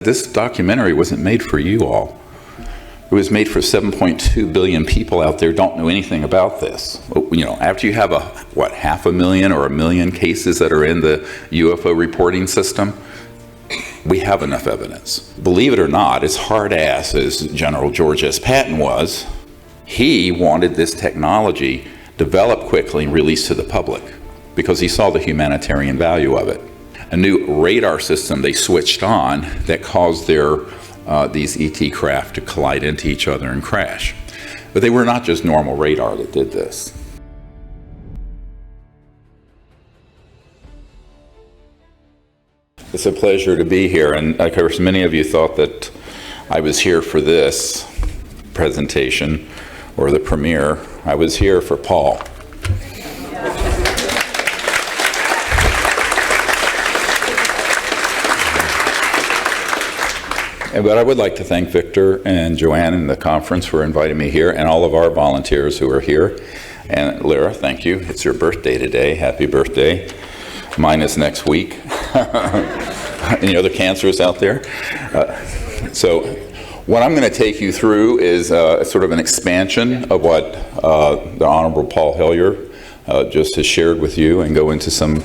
This documentary wasn't made for you all. It was made for 7.2 billion people out there who don't know anything about this. You know, after you have 500,000 or 1 million cases that are in the UFO reporting system, we have enough evidence. Believe it or not, as hard ass as General George S. Patton was, he wanted this technology developed quickly and released to the public because he saw the humanitarian value of it. A new radar system they switched on that caused these ET craft to collide into each other and crash. But they were not just normal radar that did this. It's a pleasure to be here, and of course many of you thought that I was here for this presentation or the premiere. I was here for Paul. But I would like to thank Victor and Joanne and the conference for inviting me here, and all of our volunteers who are here. And Lyra, thank you. It's your birthday today. Happy birthday. Mine is next week. Any other cancers out there? So what I'm going to take you through is sort of an expansion of what the Honorable Paul Hellyer just has shared with you, and go into some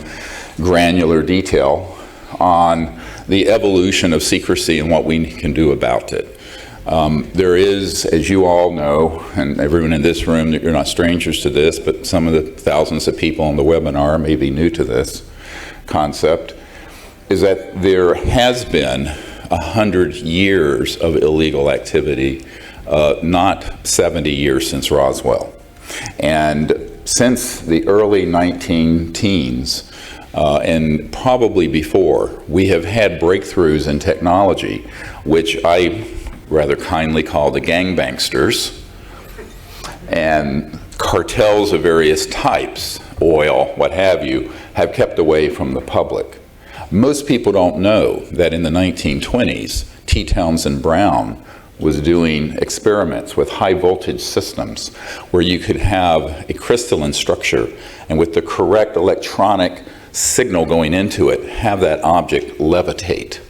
granular detail on the evolution of secrecy and what we can do about it. There is, as you all know, and everyone in this room, you're not strangers to this, but some of the thousands of people on the webinar may be new to this concept, is that there has been 100 years of illegal activity, not 70 years since Roswell. And since the early 19-teens, and probably before, we have had breakthroughs in technology, which I rather kindly call the gangbangsters, and cartels of various types, oil, what have you, have kept away from the public. Most people don't know that in the 1920s, T. Townsend Brown was doing experiments with high voltage systems where you could have a crystalline structure, and with the correct electronic signal going into it, have that object levitate.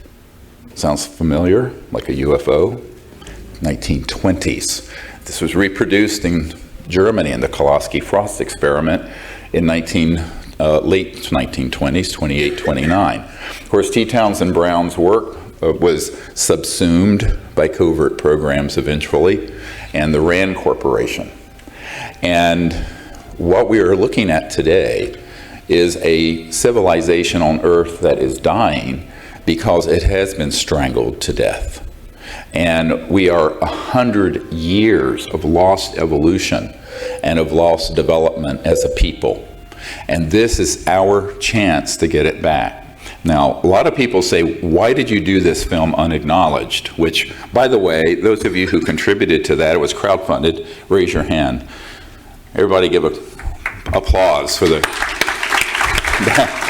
Sounds familiar? Like a UFO? 1920s. This was reproduced in Germany in the Koloski-Frost experiment in late 1920s, 28, 29. Of course, T. Townsend Brown's work was subsumed by covert programs eventually, and the RAND Corporation. And what we are looking at today is a civilization on Earth that is dying because it has been strangled to death. And we are 100 years of lost evolution and of lost development as a people. And this is our chance to get it back. Now, a lot of people say, why did you do this film Unacknowledged? Which, by the way, those of you who contributed to that, it was crowdfunded, raise your hand. Everybody give applause for the...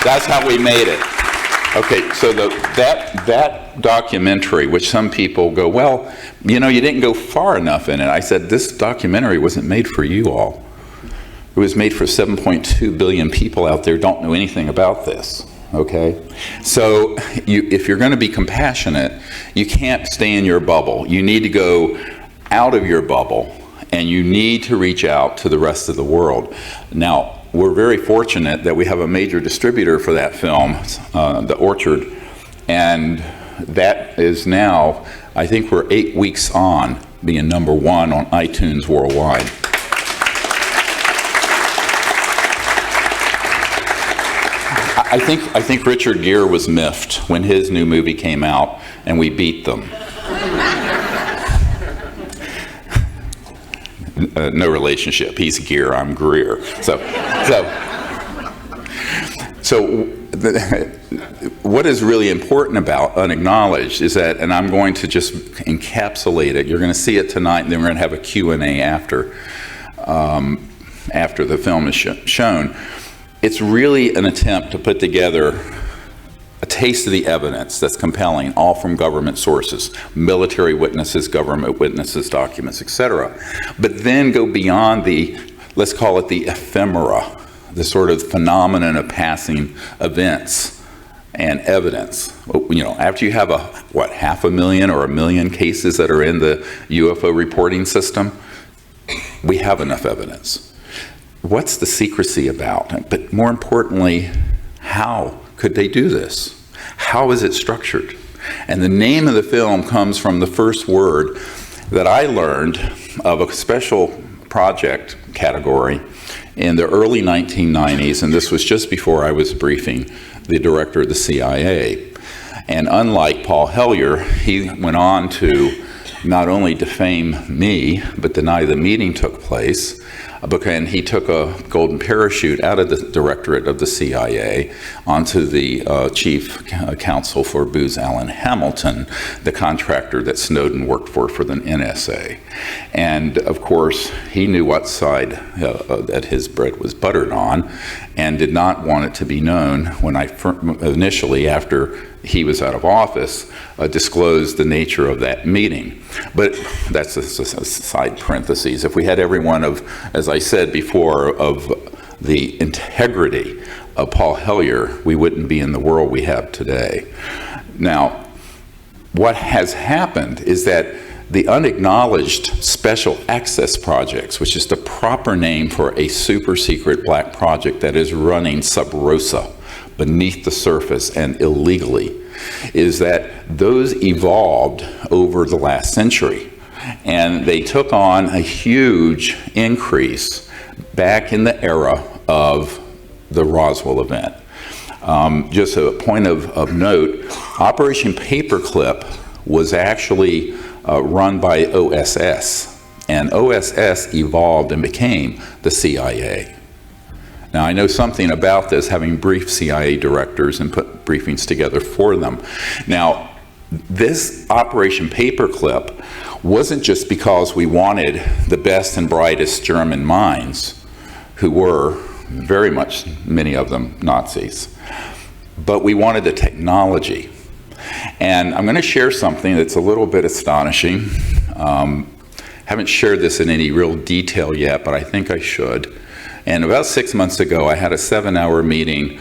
That's how we made it. Okay, so that documentary, which some people go, well, you know, you didn't go far enough in it. I said, this documentary wasn't made for you all. It was made for 7.2 billion people out there who don't know anything about this, okay? So if you're going to be compassionate, you can't stay in your bubble. You need to go out of your bubble, and you need to reach out to the rest of the world. Now, we're very fortunate that we have a major distributor for that film, The Orchard, and that is now, I think we're 8 weeks on being #1 on iTunes worldwide. I think Richard Greer was miffed when his new movie came out and we beat them. No relationship. He's Greer, I'm Greer. So what is really important about Unacknowledged is that, and I'm going to just encapsulate it, you're going to see it tonight, and then we're going to have a Q&A after the film is shown. It's really an attempt to put together a taste of the evidence that's compelling, all from government sources, military witnesses, government witnesses, documents, etc. But then go beyond the, let's call it the ephemera, the sort of phenomenon of passing events and evidence. After you have half a million or 1 million cases that are in the UFO reporting system, we have enough evidence. What's the secrecy about? But more importantly, how could they do this? How is it structured? And the name of the film comes from the first word that I learned of a special project category in the early 1990s, and this was just before I was briefing the director of the CIA. And unlike Paul Hellyer, he went on to not only defame me, but deny the meeting took place. And he took a golden parachute out of the directorate of the CIA onto the chief counsel for Booz Allen Hamilton, the contractor that Snowden worked for the NSA. And of course, he knew what side that his bread was buttered on, and did not want it to be known when I initially, after he was out of office, disclosed the nature of that meeting. But that's a side parentheses. If we had every one of, as I said before, of the integrity of Paul Hellyer, we wouldn't be in the world we have today. Now, what has happened is that the unacknowledged special access projects, which is the proper name for a super secret black project that is running sub rosa, beneath the surface and illegally, is that those evolved over the last century. And they took on a huge increase back in the era of the Roswell event. Just a point of note, Operation Paperclip was actually run by OSS, and OSS evolved and became the CIA. Now, I know something about this, having briefed CIA directors and put briefings together for them. Now, this Operation Paperclip wasn't just because we wanted the best and brightest German minds, who were very much, many of them, Nazis, but we wanted the technology. And I'm going to share something that's a little bit astonishing. Haven't shared this in any real detail yet, but I think I should. And about 6 months ago, I had a 7-hour meeting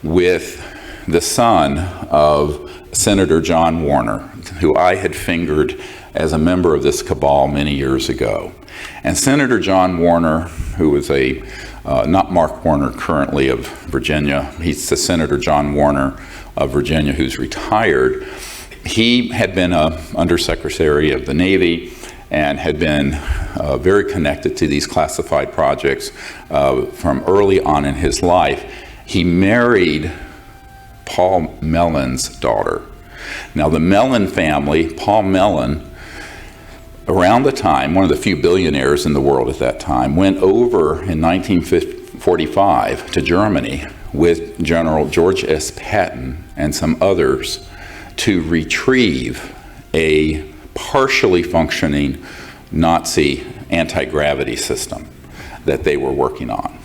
with the son of Senator John Warner, who I had fingered as a member of this cabal many years ago. And Senator John Warner, who was not Mark Warner currently of Virginia, he's the Senator John Warner of Virginia who's retired. He had been an undersecretary of the Navy and had been very connected to these classified projects from early on in his life. He married Paul Mellon's daughter. Now, the Mellon family, Paul Mellon, around the time, one of the few billionaires in the world at that time, went over in 1945 to Germany with General George S. Patton and some others to retrieve a partially functioning Nazi anti-gravity system that they were working on.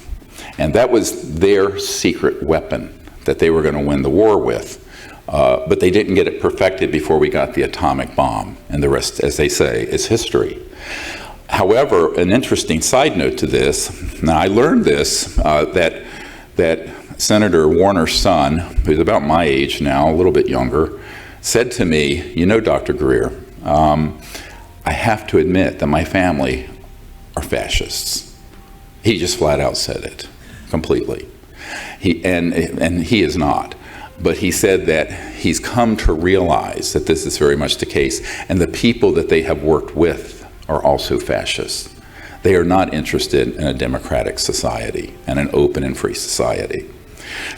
And that was their secret weapon that they were going to win the war with. But they didn't get it perfected before we got the atomic bomb. And the rest, as they say, is history. However, an interesting side note to this, now I learned this, that Senator Warner's son, who's about my age now, a little bit younger, said to me, "You know, Dr. Greer, I have to admit that my family are fascists." He just flat out said it, completely. And he is not. But he said that he's come to realize that this is very much the case, and the people that they have worked with are also fascists. They are not interested in a democratic society and an open and free society.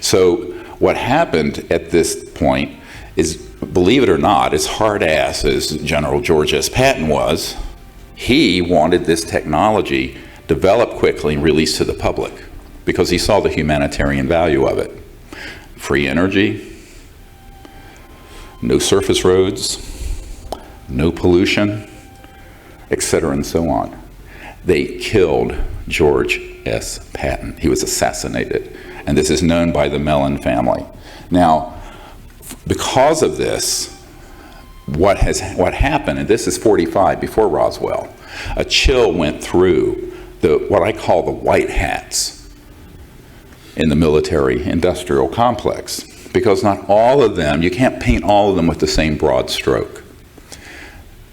So what happened at this point is, believe it or not, as hard-ass as General George S. Patton was, he wanted this technology developed quickly and released to the public because he saw the humanitarian value of it. Free energy, no surface roads, no pollution, etc., and so on. They killed George S. Patton. He was assassinated, and this is known by the Mellon family. Now, because of this, what happened, and this is 45 before Roswell, a chill went through what I call the white hats in the military industrial complex. because not all of them, you can't paint all of them with the same broad stroke.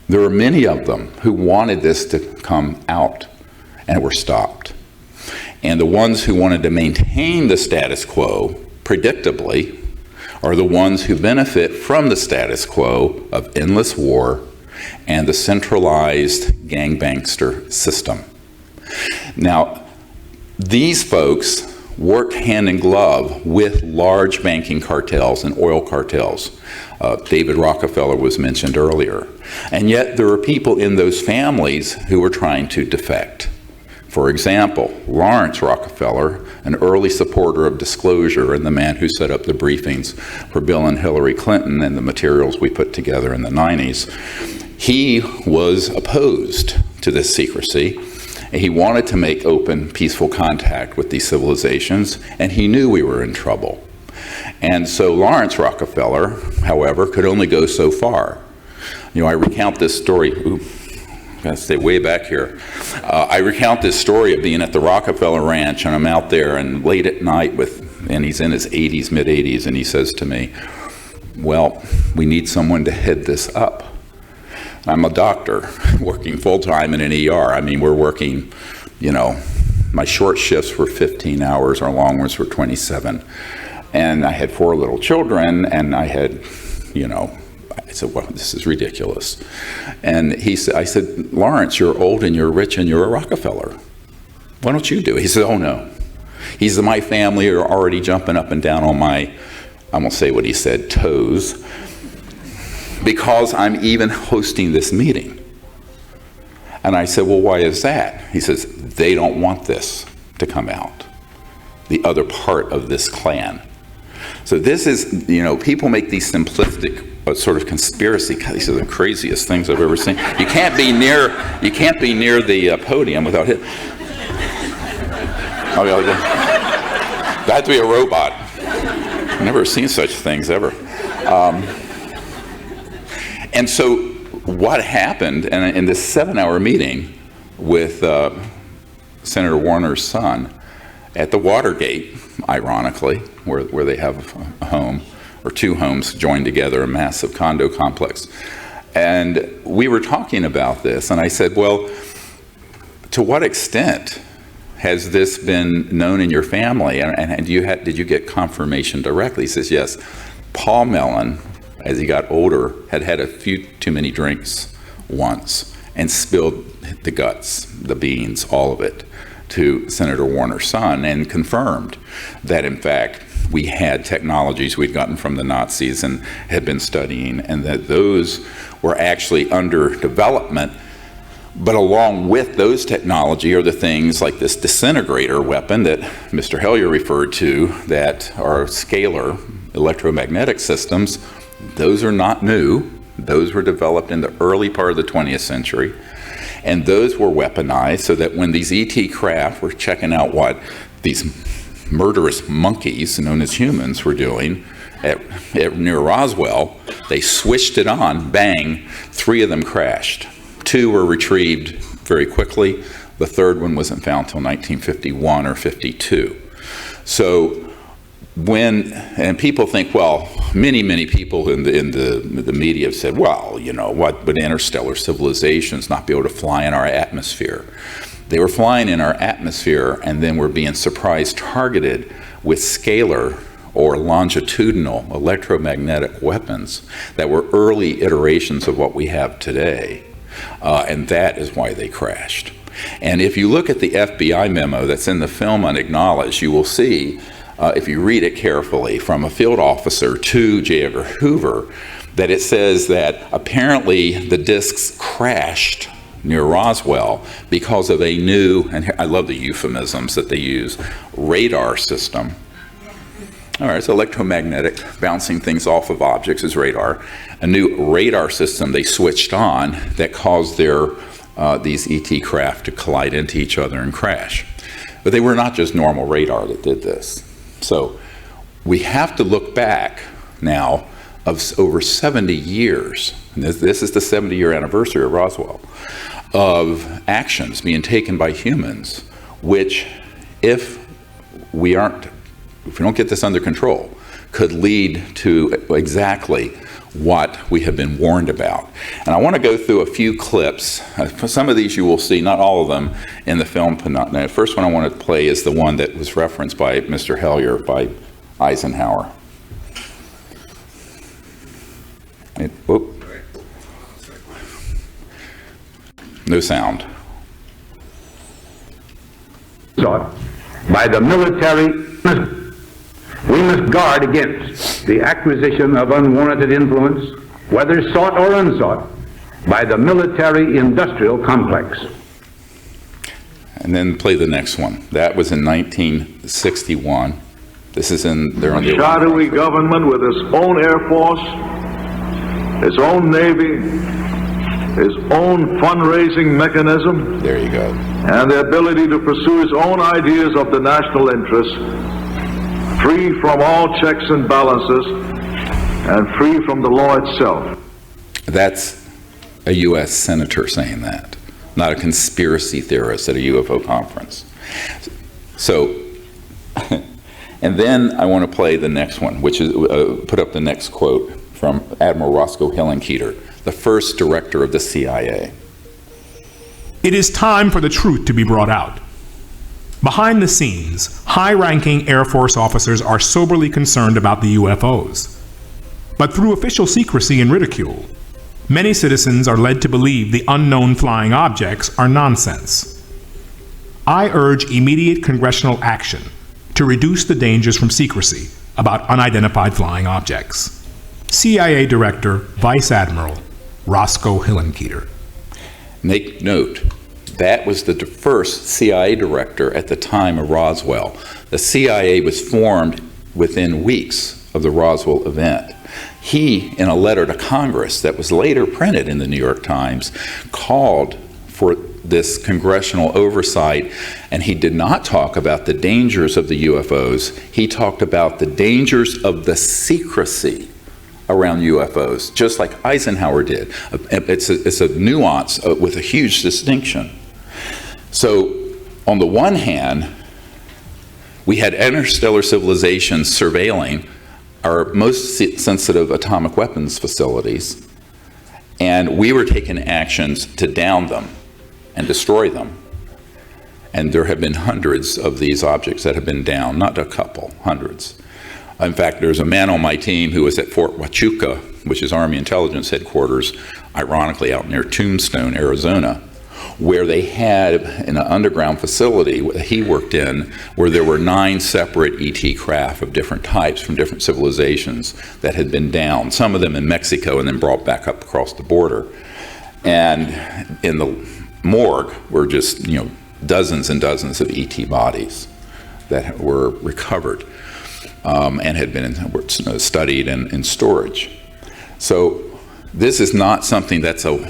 There are many of them who wanted this to come out and were stopped. And the ones who wanted to maintain the status quo, predictably, are the ones who benefit from the status quo of endless war and the centralized gangbangster system. Now, these folks worked hand in glove with large banking cartels and oil cartels. David Rockefeller was mentioned earlier. And yet there are people in those families who were trying to defect. For example, Lawrence Rockefeller, an early supporter of disclosure and the man who set up the briefings for Bill and Hillary Clinton and the materials we put together in the 90s, he was opposed to this secrecy. He wanted to make open, peaceful contact with these civilizations, and he knew we were in trouble. And so Lawrence Rockefeller, however, could only go so far. You know, I recount this story. Gotta stay way back here. I recount this story of being at the Rockefeller Ranch, and I'm out there, and late at night and he's in his 80s, mid 80s, and he says to me, "Well, we need someone to head this up." I'm a doctor working full-time in an ER. I mean, we're working, you know, my short shifts were 15 hours, our long ones were 27. And I had 4 little children, and I had, you know, I said, well, this is ridiculous. And I said, "Lawrence, you're old and you're rich and you're a Rockefeller. Why don't you do it?" He said, "Oh, no." He said, "My family are already jumping up and down on my," I won't say what he said, toes, because I'm even hosting this meeting. And I said, "Well, why is that?" He says, "They don't want this to come out, the other part of this clan." So this is, you know, people make these simplistic sort of conspiracy. These are the craziest things I've ever seen. You can't be near the podium without it. Oh, yeah, that had to be a robot. I've never seen such things ever. And so what happened in this 7-hour meeting with Senator Warner's son at the Watergate, ironically, where they have a home, or 2 homes joined together, a massive condo complex. And we were talking about this, and I said, "Well, to what extent has this been known in your family? And did you get confirmation directly?" He says, "Yes. Paul Mellon, as he got older, had a few too many drinks once and spilled the guts, the beans, all of it, to Senator Warner's son, and confirmed that, in fact, we had technologies we'd gotten from the Nazis and had been studying, and that those were actually under development. But along with those technology are the things like this disintegrator weapon that Mr. Hellier referred to, that are scalar electromagnetic systems. Those are not new. Those were developed in the early part of the 20th century. And those were weaponized so that when these ET craft were checking out what these murderous monkeys, known as humans, were doing near Roswell, they switched it on, bang, 3 of them crashed. 2 were retrieved very quickly. The 3rd one wasn't found until 1951 or 52. So and people think, well, many people in the media have said, well, you know, what would interstellar civilizations not be able to fly in our atmosphere? They were flying in our atmosphere, and then were being surprise targeted with scalar or longitudinal electromagnetic weapons that were early iterations of what we have today. And that is why they crashed. And if you look at the FBI memo that's in the film Unacknowledged, you will see, if you read it carefully, from a field officer to J. Edgar Hoover, that it says that apparently the discs crashed near Roswell because of a new, and I love the euphemisms that they use, radar system. All right, it's electromagnetic, bouncing things off of objects is radar. A new radar system they switched on that caused these ET craft to collide into each other and crash. But they were not just normal radar that did this. So we have to look back now of over 70 years, and this is the 70-year anniversary of Roswell, of actions being taken by humans, which if we don't get this under control, could lead to exactly what we have been warned about. And I want to go through a few clips. Some of these you will see, not all of them, in the film. The first one I want to play is the one that was referenced by Mr. Hellier, by Eisenhower. No sound. By the military, we must guard against the acquisition of unwarranted influence, whether sought or unsought, by the military-industrial complex. And then play the next one. That was in 1961. This is in there on the shadowy government with its own Air Force, its own Navy, its own fundraising mechanism. There you go. And the ability to pursue its own ideas of the national interest, free from all checks and balances, and free from the law itself. That's a U.S. senator saying that, not a conspiracy theorist at a UFO conference. So, and then I want to play the next one, which is, put up the next quote from Admiral Roscoe Hillenkoetter, the first director of the CIA. It is time for the truth to be brought out. Behind the scenes, high-ranking Air Force officers are soberly concerned about the UFOs. But through official secrecy and ridicule, many citizens are led to believe the unknown flying objects are nonsense. I urge immediate congressional action to reduce the dangers from secrecy about unidentified flying objects. CIA Director, Vice Admiral Roscoe Hillenkoetter. Make note, that was the first CIA director at the time of Roswell. The CIA was formed within weeks of the Roswell event. He, in a letter to Congress that was later printed in the New York Times, called for this congressional oversight, and he did not talk about the dangers of the UFOs. He talked about the dangers of the secrecy around UFOs, just like Eisenhower did. It's a nuance with a huge distinction. So, on the one hand, we had interstellar civilizations surveilling our most sensitive atomic weapons facilities, and we were taking actions to down them and destroy them. And there have been hundreds of these objects that have been downed, not a couple, hundreds. In fact, there's a man on my team who was at Fort Huachuca, which is Army Intelligence Headquarters, ironically out near Tombstone, Arizona, where they had in an underground facility that he worked in, where there were 9 separate ET craft of different types from different civilizations that had been downed, some of them in Mexico and then brought back up across the border. And in the morgue were just, dozens and dozens of ET bodies that were recovered. And had been studied in storage. So this is not something that's a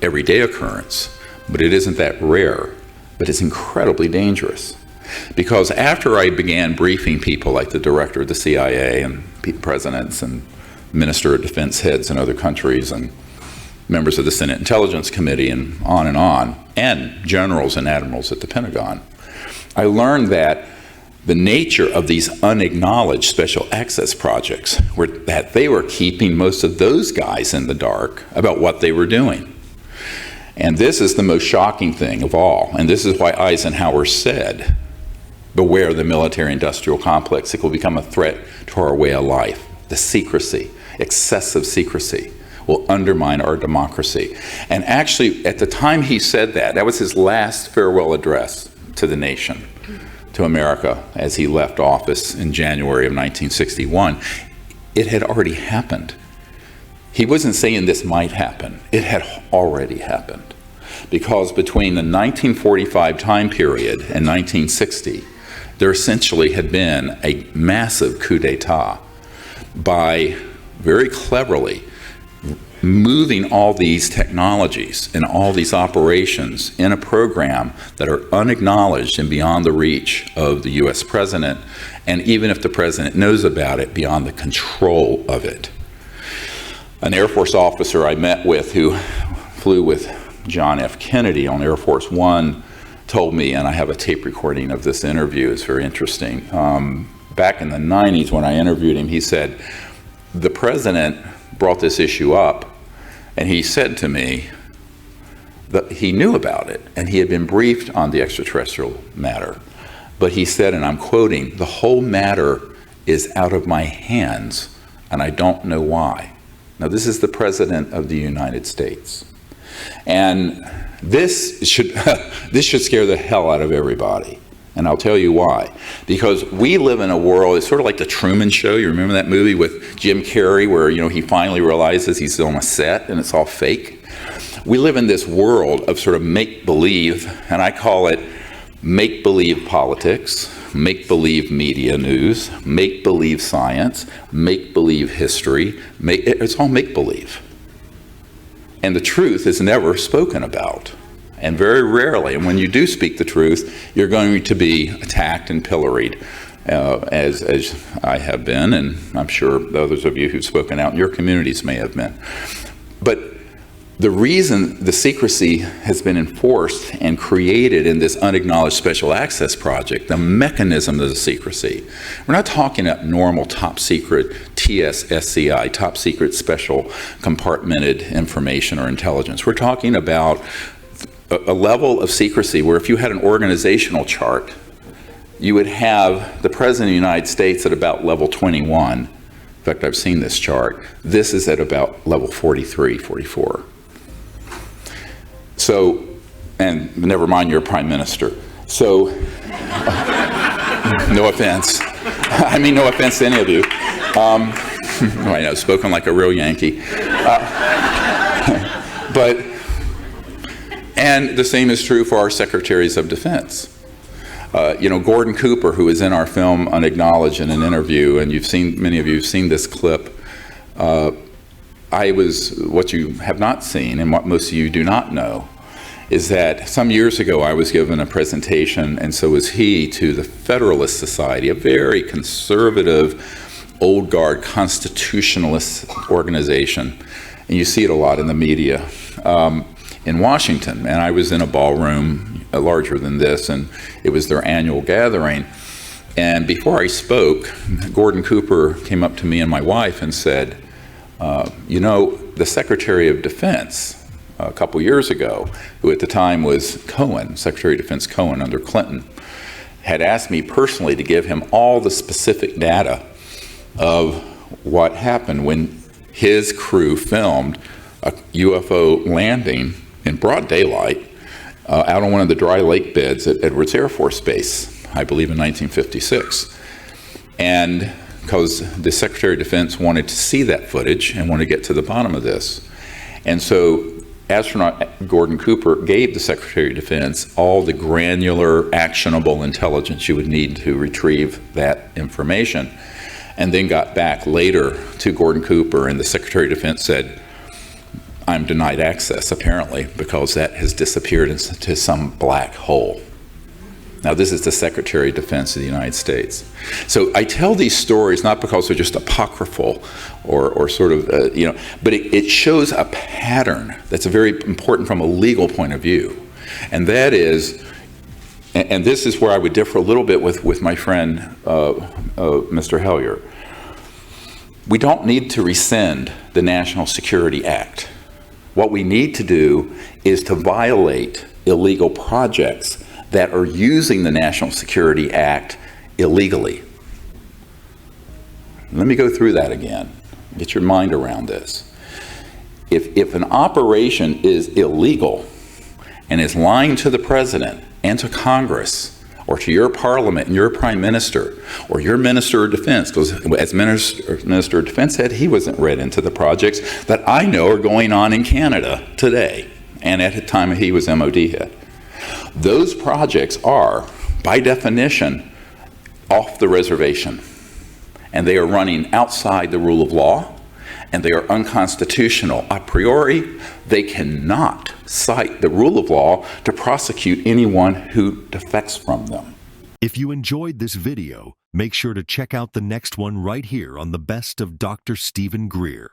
everyday occurrence, but it isn't that rare, but it's incredibly dangerous. Because after I began briefing people like the director of the CIA and presidents and Minister of Defense heads in other countries and members of the Senate Intelligence Committee and generals and admirals at the Pentagon, I learned that the nature of these unacknowledged special access projects were that they were keeping most of those guys in the dark about what they were doing. And this is the most shocking thing of all. And this is why Eisenhower said, beware the military-industrial complex. It will become a threat to our way of life. The secrecy, excessive secrecy, will undermine our democracy. And actually, at the time he said that, that was his last farewell address to the nation, to America, as he left office in January of 1961. It had already happened. He wasn't saying this might happen. It had already happened. Because between the 1945 time period and 1960, there essentially had been a massive coup d'etat by very cleverly moving all these technologies and all these operations in a program that are unacknowledged and beyond the reach of the US president, and even if the president knows about it, beyond the control of it. An Air Force officer I met with who flew with John F. Kennedy on Air Force One told me, and I have a tape recording of this interview, it's very interesting, back in the 90s when I interviewed him, he said, the president brought this issue up, and he said to me that he knew about it, and he had been briefed on the extraterrestrial matter. But he said, and I'm quoting, the whole matter is out of my hands, and I don't know why. Now, this is the President of the United States. And this should scare the hell out of everybody. And I'll tell you why. Because we live in a world, it's sort of like the Truman Show. You remember that movie with Jim Carrey where, he finally realizes he's on a set and it's all fake? We live in this world of sort of make-believe, and I call it make-believe politics, make-believe media news, make-believe science, make-believe history. It's all make-believe. And the truth is never spoken about. And very rarely, and when you do speak the truth, you're going to be attacked and pilloried, as I have been, and I'm sure others of you who've spoken out in your communities may have been. But the reason the secrecy has been enforced and created in this unacknowledged special access project, the mechanism of the secrecy, we're not talking about normal top secret TSSCI, top secret special compartmented information or intelligence. We're talking about a level of secrecy where if you had an organizational chart, you would have the President of the United States at about level 21. In fact, I've seen this chart. This is at about level 43, 44. So, and never mind your Prime Minister. So, no offense. I mean, no offense to any of you. I know, spoken like a real Yankee. And the same is true for our Secretaries of Defense. Gordon Cooper, who is in our film Unacknowledged in an interview, and many of you have seen this clip. What you have not seen, and what most of you do not know, is that some years ago I was given a presentation, and so was he, to the Federalist Society, a very conservative, old guard, constitutionalist organization. And you see it a lot in the media. In Washington, and I was in a ballroom larger than this, and it was their annual gathering. And before I spoke, Gordon Cooper came up to me and my wife and said, the Secretary of Defense a couple years ago, who at the time was Cohen, Secretary of Defense Cohen under Clinton, had asked me personally to give him all the specific data of what happened when his crew filmed a UFO landing in broad daylight out on one of the dry lake beds at Edwards Air Force Base, I believe in 1956. And because the Secretary of Defense wanted to see that footage and wanted to get to the bottom of this. And so astronaut Gordon Cooper gave the Secretary of Defense all the granular, actionable intelligence you would need to retrieve that information, and then got back later to Gordon Cooper, and the Secretary of Defense said, I'm denied access, apparently, because that has disappeared into some black hole. Now, this is the Secretary of Defense of the United States. So I tell these stories not because they're just apocryphal or sort of, but it shows a pattern that's very important from a legal point of view. And that is, and this is where I would differ a little bit with my friend, Mr. Hellier. We don't need to rescind the National Security Act. What we need to do is to violate illegal projects that are using the National Security Act illegally. Let me go through that again. Get your mind around this. If an operation is illegal and is lying to the President and to Congress, or to your Parliament and your Prime Minister, or your Minister of Defense, because as Minister of Defense said, he wasn't read into the projects that I know are going on in Canada today, and at the time he was MOD head. Those projects are, by definition, off the reservation, and they are running outside the rule of law, and they are unconstitutional. A priori, they cannot cite the rule of law to prosecute anyone who defects from them. If you enjoyed this video, make sure to check out the next one right here on the Best of Dr. Stephen Greer.